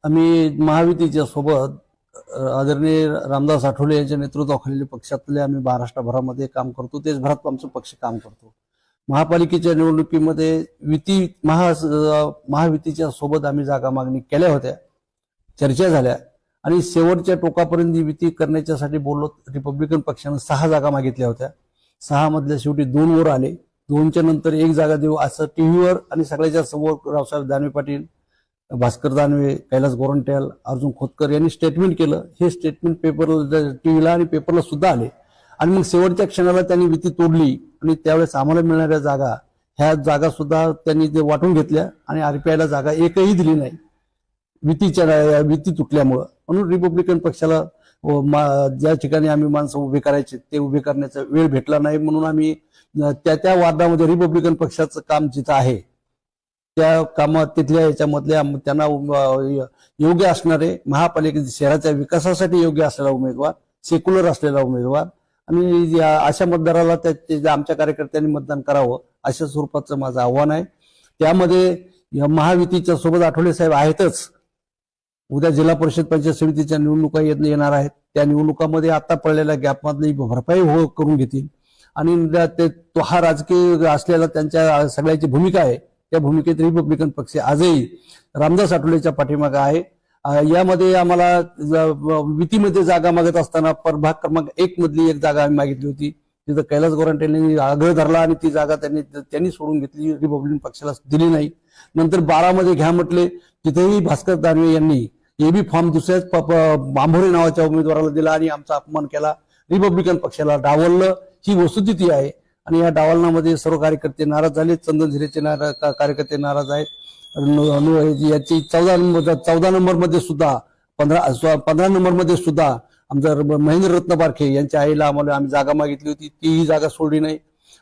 आम्ही महायुतीच्या सोबत आदरणीय रामदास आठवले यांच्या नेतृत्वाखालील पक्षातले आम्ही महाराष्ट्रभरामध्ये काम करतो. देशभरात आमचं पक्ष काम करतो. महापालिकेच्या निवडणुकीमध्ये महायुतीच्या सोबत आम्ही जागा मागणी केल्या होत्या, चर्चा झाल्या आणि शेवटच्या टोकापर्यंत युती करण्याच्यासाठी बोललो. रिपब्लिकन पक्षानं 6 जागा मागितल्या होत्या. 6 मधल्या शेवटी 2 वर आले. 2च्या नंतर 1 जागा देऊ असं टीव्हीवर आणि सगळ्याच्या समोर रावसाहेब दानवे पाटील, भास्कर दानवे, कैलास गोरंट्याल, अर्जुन खोतकर यांनी स्टेटमेंट केलं. हे स्टेटमेंट पेपरला, टीव्हीला आणि पेपरला सुद्धा आले आणि मग शेवटच्या क्षणाला त्यांनी युती तोडली आणि त्यावेळेस आम्हाला मिळणाऱ्या जागा, ह्या जागा सुद्धा त्यांनी ते वाटून घेतल्या आणि आरपीआयला जागा एकही दिली नाही युती तुटल्यामुळं. म्हणून रिपब्लिकन पक्षाला ज्या ठिकाणी आम्ही माणसं उभे करायचे ते उभे करण्याचा वेळ भेटला नाही. म्हणून आम्ही त्या वार्डामध्ये रिपब्लिकन पक्षाचं काम जिथं आहे त्या कामात तिथल्या याच्यामधल्या त्यांना योग्य असणारे, महापालिका शहराच्या विकासासाठी योग्य असलेला उमेदवार, सेक्युलर असलेला उमेदवार आणि अशा मतदाराला आमच्या कार्यकर्त्यांनी मतदान करावं अशा स्वरूपाचं माझं आव्हान आहे. त्यामध्ये महायुतीच्या सोबत आठवले साहेब आहेतच. उद्या जिल्हा परिषद पंचायत समितीच्या निवडणुका येणार आहेत. त्या निवडणुकामध्ये आता पडलेल्या गॅपमधली भरपाई करून घेतील आणि हा राजकीय असलेला त्यांच्या सगळ्याची भूमिका आहे. त्या भूमिकेत रिपब्लिकन पक्ष आजही रामदास आठवलेच्या पाठीमागे आहे. यामध्ये आम्हाला युतीमध्ये जागा मागत असताना प्रभाग क्रमांक 1 मधली 1 जागा आम्ही मागितली होती. तिथं कैलास गोरंट्याल आग्रह धरला आणि ती जागा त्यांनी सोडून घेतली, रिपब्लिकन पक्षाला दिली नाही. नंतर 12 मध्ये घ्या म्हटले, तिथेही भास्कर दानवे यांनी एबी फॉर्म दुसऱ्याच बांभोरे नावाच्या उमेदवाराला दिला आणि आमचा अपमान केला. रिपब्लिकन पक्षाला डावललं. ही वस्तुस्थिती आहे आणि या डावलनामध्ये सर्व कार्यकर्ते नाराज झाले. चंदन झिरेचे कार्यकर्ते नाराज आहेत. याची 14 नंबर मध्ये सुद्धा 15 नंबर मध्ये सुद्धा आमचा महेंद्र रत्न बारखे यांच्या आईला आम्ही जागा मागितली होती, तीही जागा सोडली नाही.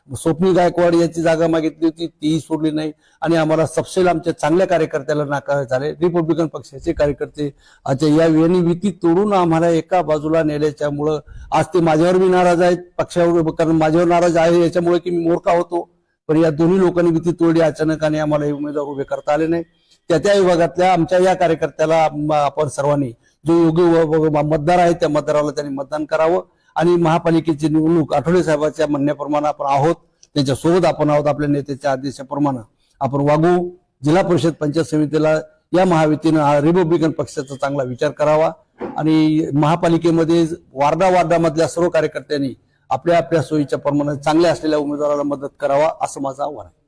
स्वप्नील गायकवाड यांची जागा मागितली होती, तीही सोडली नाही आणि आम्हाला सपशेल आमच्या चांगल्या कार्यकर्त्याला नाकार झाले. रिपब्लिकन पक्षाचे कार्यकर्ते या युती तोडून आम्हाला एका बाजूला नेल्याच्यामुळं आज ते माझ्यावर मी नाराज आहेत, पक्षावर, कारण माझ्यावर नाराज आहे याच्यामुळे की मी मोरका होतो. पण या दोन्ही लोकांनी युती तोडली अचानक आणि आम्हाला हे उमेदवार उभे करता आले नाही. त्या विभागातल्या आमच्या या कार्यकर्त्याला आपण सर्वांनी जो योग्य मतदार आहे त्या मतदाराला त्यांनी मतदान करावं आणि महापालिकेची निवडणूक आठवले साहेबांच्या म्हणण्याप्रमाणे आपण आहोत, त्यांच्यासोबत आपण आहोत. आपल्या नेत्याच्या आदेशाप्रमाणे आपण वागू. जिल्हा परिषद पंचायत समितीला या महायुतीनं रिपब्लिकन पक्षाचा चांगला विचार करावा आणि महापालिकेमध्ये वार्डामधल्या सर्व कार्यकर्त्यांनी आपल्या सोयीच्या प्रमाणे चांगल्या असलेल्या उमेदवाराला मदत करावा असं माझं आव्हान आहे.